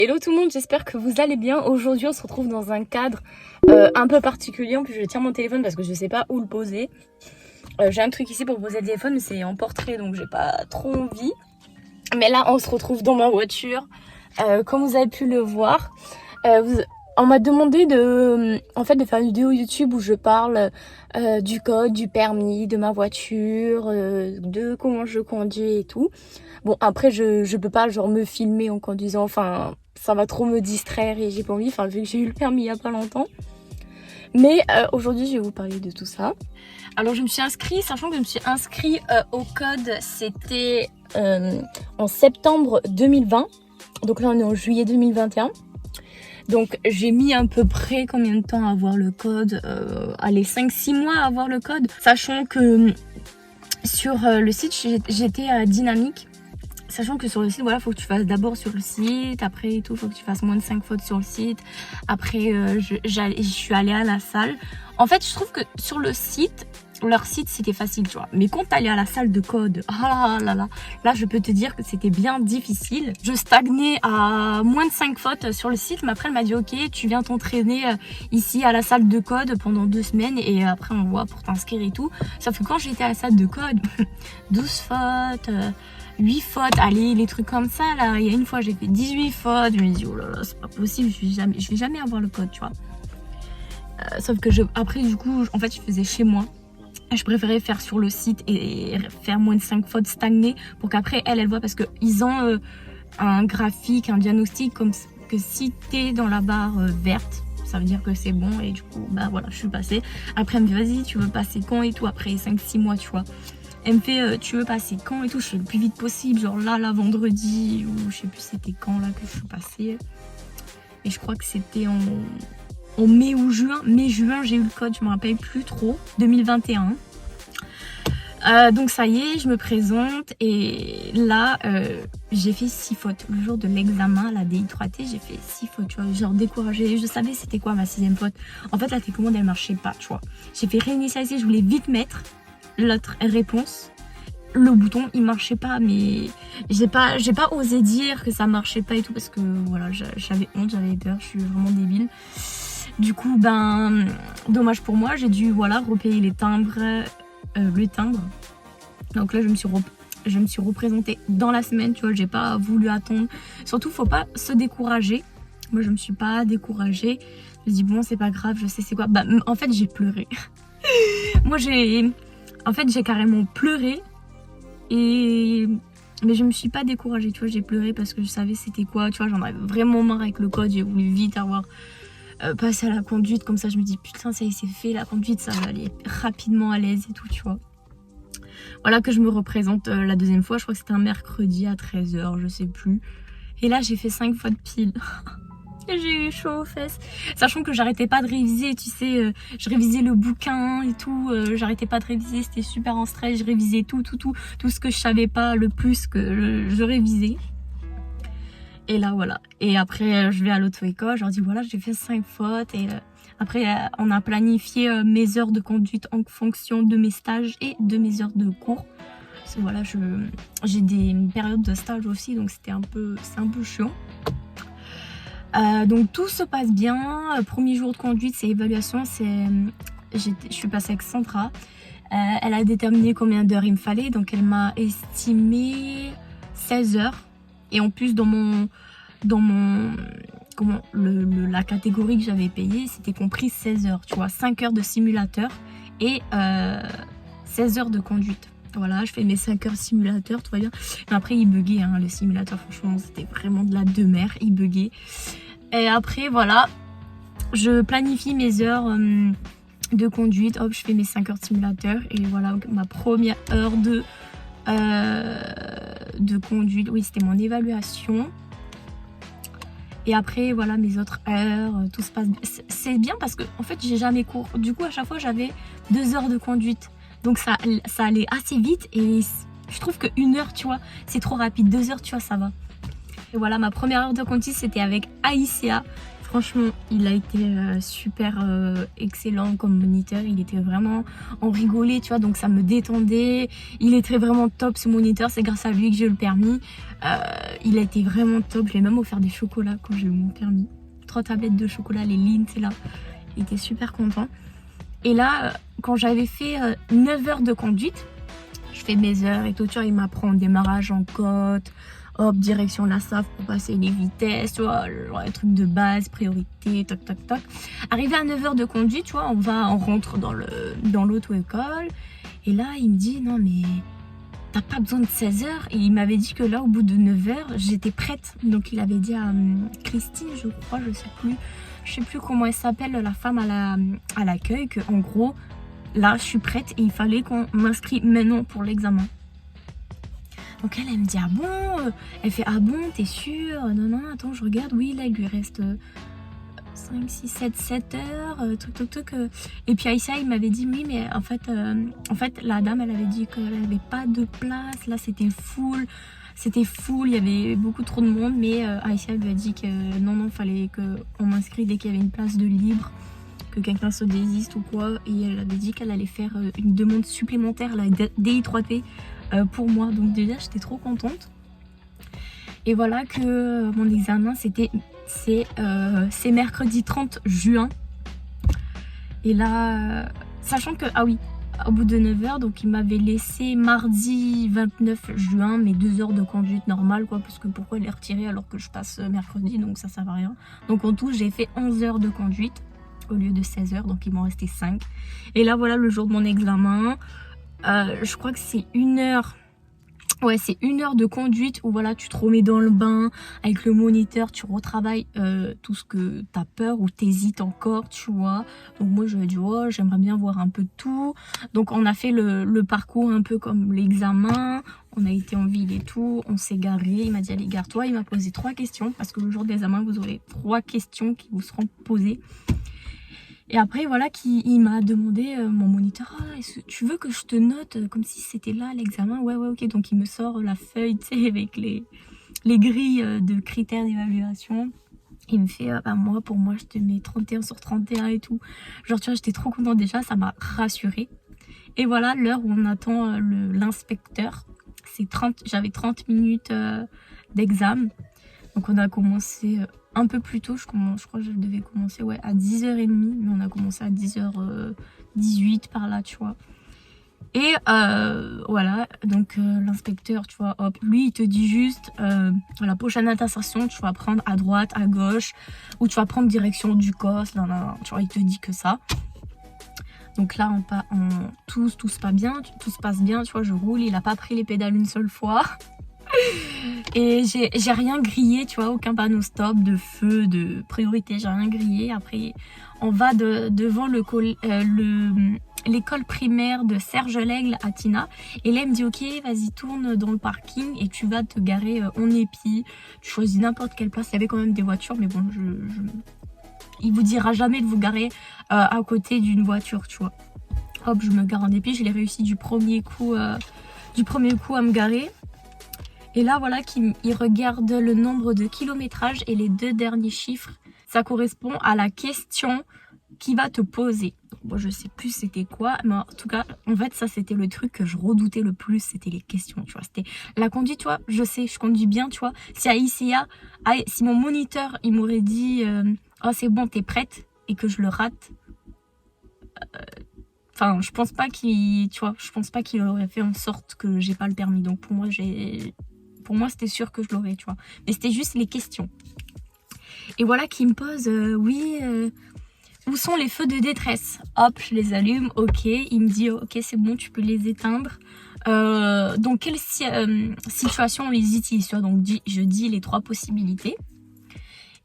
Hello tout le monde, j'espère que vous allez bien. Aujourd'hui on se retrouve dans un cadre un peu particulier. En plus je tiens mon téléphone parce que je sais pas où le poser. J'ai un truc ici pour poser le téléphone mais c'est en portrait donc j'ai pas trop envie. Mais là on se retrouve dans ma voiture. Comme vous avez pu le voir, on m'a demandé de faire une vidéo YouTube où je parle du code, du permis, de ma voiture, de comment je conduis et tout. Bon après je peux pas genre me filmer en conduisant, enfin ça va trop me distraire et j'ai pas envie, enfin vu que j'ai eu le permis il y a pas longtemps. Mais aujourd'hui je vais vous parler de tout ça. Alors je me suis inscrite, sachant que je me suis inscrite au code, c'était en septembre 2020. Donc là on est en juillet 2021. Donc j'ai mis à peu près combien de temps à avoir le code, allez 5-6 mois à avoir le code. Sachant que sur le site j'étais dynamique. Sachant que sur le site, voilà, faut que tu fasses d'abord sur le site, après et tout, faut que tu fasses moins de 5 fautes sur le site. Après, je suis allée à la salle. En fait, je trouve que sur le site, leur site, c'était facile, tu vois. Mais quand t'allais à la salle de code, là, je peux te dire que c'était bien difficile. Je stagnais à moins de 5 fautes sur le site, mais après, elle m'a dit, ok, tu viens t'entraîner ici à la salle de code pendant 2 semaines et après, on voit pour t'inscrire et tout. Sauf que quand j'étais à la salle de code, 12 fautes... 8 fautes, allez, les trucs comme ça là, il y a une fois j'ai fait 18 fautes, je me dis oh là là c'est pas possible, je vais jamais avoir le code, tu vois. Sauf que après du coup en fait je faisais chez moi, je préférais faire sur le site et faire moins de 5 fautes stagnées pour qu'après elle voit, parce qu'ils ont un graphique, un diagnostic comme que si t'es dans la barre verte, ça veut dire que c'est bon et du coup bah voilà je suis passée. Après elle me dit vas-y tu veux passer quand et tout, après 5-6 mois tu vois. Elle me fait tu veux passer quand et tout, je fais le plus vite possible, genre là vendredi ou je sais plus c'était quand là que je suis passée. Et je crois que c'était en mai ou juin, mai-juin j'ai eu le code, je me rappelle plus trop, 2021. Donc ça y est, je me présente et là j'ai fait 6 fautes. Le jour de l'examen, la DI3T, j'ai fait 6 fautes, tu vois, genre découragée. Je savais c'était quoi ma 6e faute. En fait la télécommande elle marchait pas, tu vois. J'ai fait réinitialiser, je voulais vite mettre l'autre réponse, le bouton il marchait pas, mais j'ai pas osé dire que ça marchait pas et tout parce que voilà j'avais honte, j'avais peur, je suis vraiment débile. Du coup ben dommage pour moi, j'ai dû voilà repayer les timbres, le timbre. Donc là je me suis représentée dans la semaine, tu vois, j'ai pas voulu attendre. Surtout faut pas se décourager. Moi je me suis pas découragée, je me dis bon c'est pas grave, je sais c'est quoi. Bah en fait j'ai pleuré. Moi j'ai carrément pleuré, mais je me suis pas découragée, tu vois, j'ai pleuré parce que je savais c'était quoi, tu vois, j'en avais vraiment marre avec le code, j'ai voulu vite avoir passé à la conduite, comme ça je me dis putain ça y est c'est fait, la conduite ça va aller rapidement à l'aise et tout, tu vois. Voilà que je me représente la 2e fois, je crois que c'était un mercredi à 13 h, je sais plus, et là j'ai fait 5 fautes pile. J'ai eu chaud aux fesses, sachant que j'arrêtais pas de réviser, tu sais, je révisais le bouquin et tout, j'arrêtais pas de réviser, c'était super en stress, je révisais tout ce que je savais pas, le plus que je révisais. Et là voilà, et après je vais à l'auto-école, je leur dis voilà j'ai fait 5 fautes et après on a planifié mes heures de conduite en fonction de mes stages et de mes heures de cours. Parce que voilà, j'ai des périodes de stage aussi, donc c'est un peu chiant. Donc tout se passe bien. Premier jour de conduite, c'est évaluation. Je suis passée avec Sandra. Elle a déterminé combien d'heures il me fallait. Donc elle m'a estimé 16 heures. Et en plus la catégorie que j'avais payée, c'était compris 16 heures. Tu vois, 5 heures de simulateur et 16 heures de conduite. Voilà, je fais mes 5 heures simulateur, tout va bien. Mais après, il buguait, hein, le simulateur, franchement, c'était vraiment de la demeure, il buguait. Et après, voilà, je planifie mes heures de conduite. Hop, je fais mes 5 heures de simulateur. Et voilà, ma première heure de conduite. Oui, c'était mon évaluation. Et après, voilà, mes autres heures, tout se passe bien. C'est bien parce que, en fait, j'ai jamais cours. Du coup, à chaque fois, j'avais 2 heures de conduite. Donc ça allait assez vite et je trouve que 1 heure, tu vois, c'est trop rapide. 2 heures, tu vois, ça va. Et voilà, ma première heure de conduite, c'était avec Aïcia. Franchement, il a été super excellent comme moniteur. Il était vraiment, on rigolait, tu vois, donc ça me détendait. Il était vraiment top ce moniteur, c'est grâce à lui que j'ai eu le permis. Il a été vraiment top. Je lui ai même offert des chocolats quand j'ai eu mon permis. 3 tablettes de chocolat, les Lindt, c'est là. Il était super content. Et là, quand j'avais fait 9 heures de conduite, je fais mes heures et tout, tu vois, il m'apprend démarrage en côte. Hop, direction la SAF pour passer les vitesses, tu vois, les trucs de base, priorité, toc toc toc. Arrivé à 9 heures de conduite, tu vois, on rentre dans l'auto-école. Et là, il me dit, non mais t'as pas besoin de 16 heures. Et il m'avait dit que là, au bout de 9 heures, j'étais prête. Donc il avait dit à Christine, je crois, je sais plus comment elle s'appelle, la femme à l'accueil, que en gros, là, je suis prête et il fallait qu'on m'inscrit maintenant pour l'examen. Donc elle me dit, ah bon? Elle fait, ah bon, t'es sûre? Non, non, attends, je regarde. Oui, là, il lui reste 5, 6, 7 heures, truc. Et puis Aïssa, il m'avait dit, oui, mais en fait, la dame, elle avait dit qu'elle n'avait pas de place. Là, c'était full. Il y avait beaucoup trop de monde. Mais Aïssa lui a dit que non, fallait qu'on m'inscrit dès qu'il y avait une place de libre, que quelqu'un se désiste ou quoi. Et elle avait dit qu'elle allait faire une demande supplémentaire, la DI3P, pour moi. Donc déjà, j'étais trop contente. Et voilà que mon examen, c'est mercredi 30 juin. Et là, sachant que, ah oui, au bout de 9 heures, donc il m'avait laissé mardi 29 juin, mes 2 heures de conduite normale, quoi, parce que pourquoi les retirer alors que je passe mercredi, donc ça sert à rien. Donc en tout, j'ai fait 11 heures de conduite au lieu de 16 heures, donc il m'en restait 5. Et là, voilà le jour de mon examen. Je crois que c'est 1 heure. Ouais, c'est 1 heure de conduite où voilà, tu te remets dans le bain avec le moniteur, tu retravailles tout ce que t'as peur ou t'hésites encore, tu vois. Donc moi, je dis, oh, j'aimerais bien voir un peu de tout. Donc on a fait le parcours un peu comme l'examen. On a été en ville et tout, on s'est garé. Il m'a dit, allez, gare-toi. Il m'a posé 3 questions parce que le jour de l'examen, vous aurez 3 questions qui vous seront posées. Et après, voilà, il m'a demandé, mon moniteur, ah, est-ce que tu veux que je te note comme si c'était là l'examen? Ouais, ok. Donc, il me sort la feuille, tu sais, avec les grilles de critères d'évaluation. Il me fait, pour moi, je te mets 31 sur 31 et tout. Genre, tu vois, j'étais trop contente déjà, ça m'a rassurée. Et voilà, l'heure où on attend l'inspecteur. J'avais 30 minutes d'examen. Donc, on a commencé un peu plus tôt, je crois que je devais commencer à 10h30, mais on a commencé à 10h18 par là, tu vois. Et voilà, donc l'inspecteur, tu vois, hop, lui il te dit juste, la prochaine intersection, tu vas prendre à droite, à gauche, ou tu vas prendre direction du COS, tu vois, il te dit que ça. Donc là, tout se passe bien, tu vois, je roule, il a pas pris les pédales une seule fois. Et j'ai rien grillé, tu vois, aucun panneau stop, de feu, de priorité, j'ai rien grillé. Après, on va devant l'école primaire de Serge-Lègle à Tina. Et là, il me dit, ok, vas-y, tourne dans le parking et tu vas te garer en épi. Tu choisis n'importe quelle place. Il y avait quand même des voitures, mais bon, il vous dira jamais de vous garer à côté d'une voiture, tu vois. Hop, je me gare en épi. Je l'ai réussi du premier coup à me garer. Et là, voilà, il regarde le nombre de kilométrages et les 2 derniers chiffres. Ça correspond à la question qu'il va te poser. Moi, je sais plus c'était quoi, mais en tout cas, en fait, ça, c'était le truc que je redoutais le plus, c'était les questions, tu vois. C'était la conduite, tu vois, je sais, je conduis bien, tu vois. Si à ICA, si mon moniteur, il m'aurait dit, oh, c'est bon, t'es prête, et que je le rate, enfin, je pense pas qu'il aurait fait en sorte que j'ai pas le permis. Donc, pour moi, c'était sûr que je l'aurais, tu vois. Mais c'était juste les questions. Et voilà qu'il me pose, où sont les feux de détresse? Hop, je les allume, ok. Il me dit, ok, c'est bon, tu peux les éteindre. Dans quelle situation on les utilise, tu vois? Donc, je dis les 3 possibilités.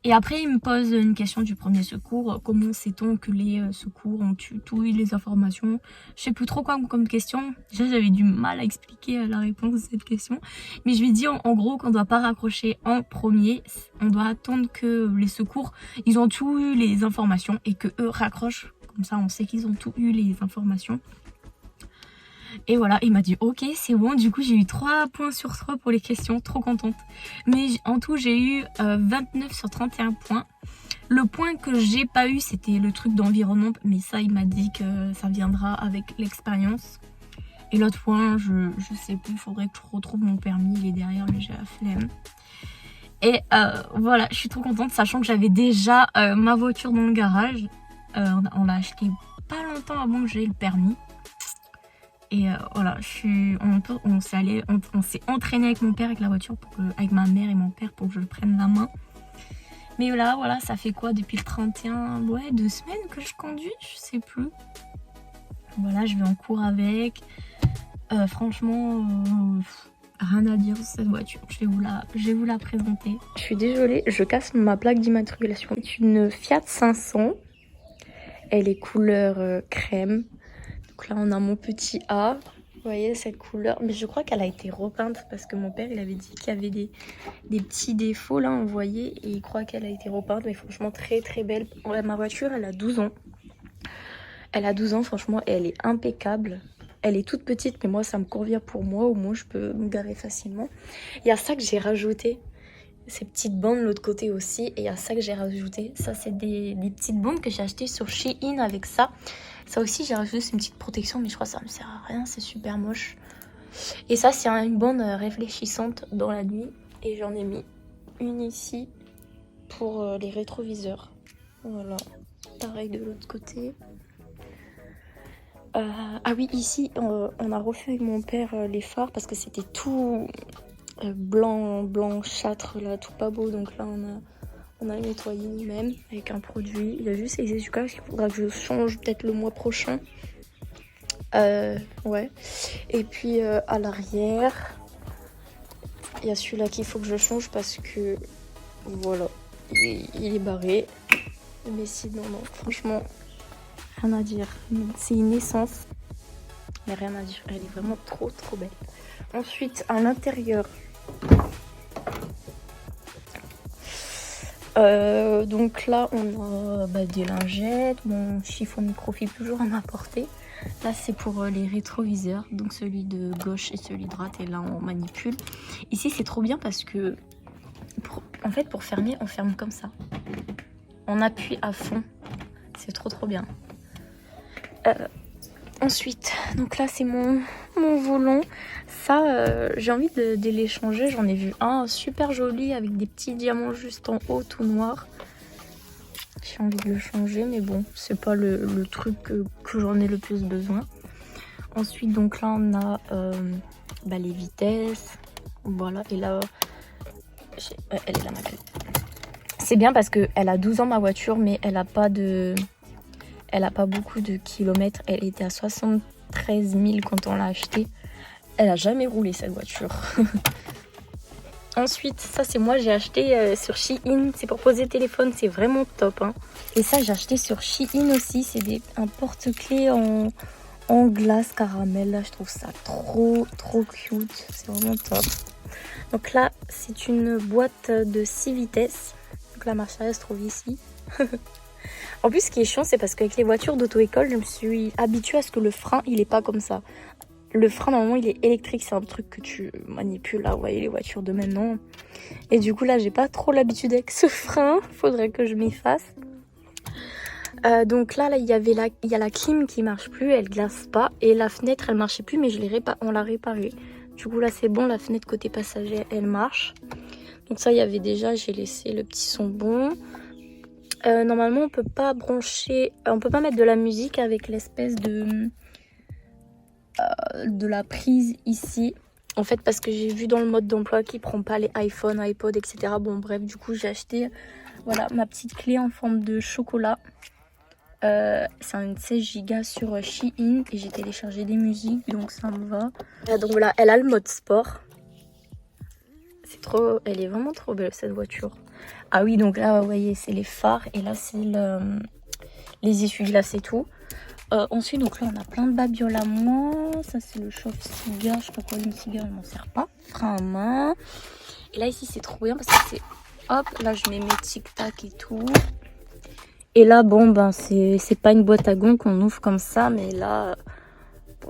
Et après, il me pose une question du premier secours. Comment sait-on que les secours ont toutes les informations? Je sais plus trop quoi comme question. Déjà, j'avais du mal à expliquer la réponse de cette question. Mais je lui dis en gros qu'on ne doit pas raccrocher en premier. On doit attendre que les secours, ils ont tout eu les informations et que eux raccrochent. Comme ça, on sait qu'ils ont tout eu les informations. Et voilà, il m'a dit ok, c'est bon. Du coup, j'ai eu 3 points sur 3 pour les questions, trop contente. Mais en tout, j'ai eu 29 sur 31 points. Le point que j'ai pas eu, c'était le truc d'environnement, mais ça, il m'a dit que ça viendra avec l'expérience. Et l'autre point, je sais plus, il faudrait que je retrouve mon permis, il est derrière, mais j'ai la flemme. Et voilà, je suis trop contente, sachant que j'avais déjà ma voiture dans le garage. On l'a acheté pas longtemps avant que j'aie le permis. Et voilà, on s'est entraîné avec mon père avec la voiture, avec ma mère et mon père pour que je le prenne la main. Mais là, voilà, ça fait quoi depuis le 31? Ouais, 2 semaines que je conduis, je sais plus. Voilà, je vais en cours avec. Franchement, rien à dire sur cette voiture. Je vais vous la présenter. Je suis désolée, je casse ma plaque d'immatriculation. C'est une Fiat 500. Elle est couleur crème. Donc là, on a mon petit A. Vous voyez cette couleur, mais je crois qu'elle a été repeinte parce que mon père il avait dit qu'il y avait des petits défauts là, on voyait, et il croit qu'elle a été repeinte. Mais franchement très très belle. Ouais, ma voiture elle a 12 ans. Elle a 12 ans, franchement, et elle est impeccable. Elle est toute petite, mais moi ça me convient pour moi, au moins je peux me garer facilement. Il y a ça que j'ai rajouté, ces petites bandes de l'autre côté aussi, et il y a ça que j'ai rajouté. Ça c'est des petites bandes que j'ai achetées sur Shein avec ça. Ça aussi j'ai rajouté, c'est une petite protection, mais je crois que ça me sert à rien, c'est super moche. Et ça c'est une bande réfléchissante dans la nuit, et j'en ai mis une ici pour les rétroviseurs. Voilà, pareil de l'autre côté. Ah oui, ici on a refait avec mon père les phares parce que c'était tout blanchâtre là, tout pas beau. Donc là on a nettoyé nous-mêmes avec un produit. Il y a juste les essuie-glaces qu'il faudra que je change peut-être le mois prochain. Ouais. Et puis à l'arrière, il y a celui-là qu'il faut que je change parce que voilà, il est barré. Mais sinon, non, franchement, rien à dire. C'est une essence. Mais rien à dire, elle est vraiment trop belle. Ensuite, à l'intérieur, donc là on a des lingettes, mon chiffon microfibre toujours à ma portée. Là c'est pour les rétroviseurs, donc celui de gauche et celui de droite, et là on manipule. Ici c'est trop bien parce que en fait pour fermer on ferme comme ça, on appuie à fond, c'est trop bien. Ensuite, donc là c'est mon volant. Ça, j'ai envie de les changer. J'en ai vu un super joli avec des petits diamants juste en haut, tout noir. J'ai envie de le changer, mais bon, c'est pas le truc que j'en ai le plus besoin. Ensuite, donc là on a les vitesses. Voilà, et là, elle est là ma clé. C'est bien parce qu'elle a 12 ans ma voiture, mais elle a pas beaucoup de kilomètres. Elle était à 73 000 quand on l'a achetée. Elle a jamais roulé cette voiture. Ensuite, ça c'est moi, j'ai acheté sur Shein. C'est pour poser téléphone, c'est vraiment top. Hein. Et ça j'ai acheté sur Shein aussi. C'est un porte-clés en glace caramel. Là, je trouve ça trop cute. C'est vraiment top. Donc là, c'est une boîte de 6 vitesses. Donc la marche arrière se trouve ici. En plus, ce qui est chiant, c'est parce qu'avec les voitures d'auto-école, je me suis habituée à ce que le frein, il est pas comme ça. Le frein, normalement, il est électrique. C'est un truc que tu manipules, là, vous voyez, les voitures de maintenant. Et du coup, là, j'ai pas trop l'habitude avec ce frein. Faudrait que je m'y fasse. Donc là, il y a la clim qui marche plus, elle glace pas. Et la fenêtre, elle marchait plus, mais on l'a réparée. Du coup, là, c'est bon, la fenêtre côté passager, elle marche. Donc ça, il y avait déjà, j'ai laissé le petit son bon. Normalement on peut pas mettre de la musique avec l'espèce de la prise ici, en fait, parce que j'ai vu dans le mode d'emploi qu'il prend pas les iPhone, iPod, etc. Bon bref, du coup j'ai acheté voilà ma petite clé en forme de chocolat. C'est une 16 Go sur Shein et j'ai téléchargé des musiques, donc ça me va. Donc voilà, elle a le mode sport. Elle est vraiment trop belle cette voiture. Ah oui, donc là, vous voyez, c'est les phares. Et là, c'est les essuie-glaces et tout. Ensuite, donc là, on a plein de babioles à moi. Ça, c'est le chauffe-cigare. Je sais pas quoi, une cigare, je m'en sers pas. Frein à main. Et là, ici, c'est trop bien parce que c'est... Hop, là, je mets mes tic-tac et tout. Et là, bon, ben, c'est pas une boîte à gants qu'on ouvre comme ça. Mais là,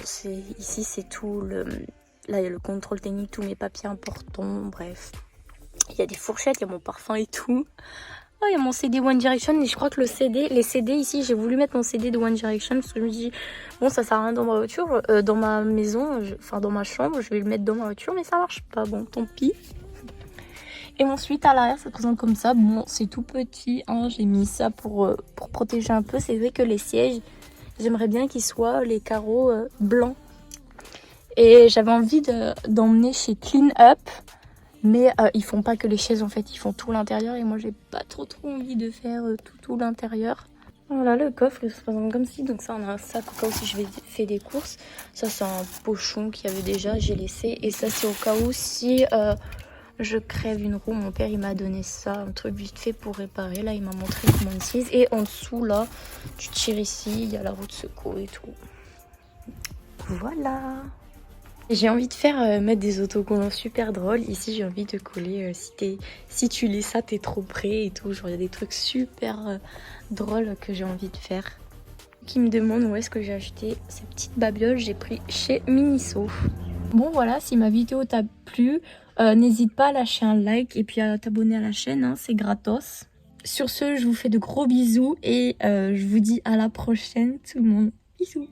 Ici c'est tout là il y a le contrôle technique, tous mes papiers importants, bref. Il y a des fourchettes, il y a mon parfum et tout. Oh, il y a mon CD One Direction et je crois que les CD ici, j'ai voulu mettre mon CD de One Direction parce que je me dis, bon, ça sert à rien dans ma voiture, dans ma maison, enfin dans ma chambre, je vais le mettre dans ma voiture, mais ça marche pas, bon, tant pis. Et ensuite, à l'arrière, ça se présente comme ça. Bon, c'est tout petit, hein, j'ai mis ça pour protéger un peu. C'est vrai que les sièges, j'aimerais bien qu'ils soient les carreaux blancs. Et j'avais envie d'emmener chez Clean Up. Mais ils font pas que les chaises en fait, ils font tout l'intérieur et moi j'ai pas trop envie de faire tout l'intérieur. Voilà, le coffre il se présente comme ci, donc ça on a un sac au cas où si je vais faire des courses. Ça c'est un pochon qu'il y avait déjà, j'ai laissé. Et ça c'est au cas où si je crève une roue, mon père il m'a donné ça, un truc vite fait pour réparer. Là il m'a montré comment on utilise. Et en dessous là, tu tires ici, il y a la roue de secours et tout. Voilà. J'ai envie de faire mettre des autocollants super drôles. Ici, j'ai envie de coller si tu lis ça, t'es trop près et tout. Genre, il y a des trucs super drôles que j'ai envie de faire. Qui me demande où est-ce que j'ai acheté ces petites babioles. J'ai pris chez Miniso. Bon, voilà, si ma vidéo t'a plu, n'hésite pas à lâcher un like et puis à t'abonner à la chaîne, hein, c'est gratos. Sur ce, je vous fais de gros bisous et je vous dis à la prochaine, tout le monde. Bisous.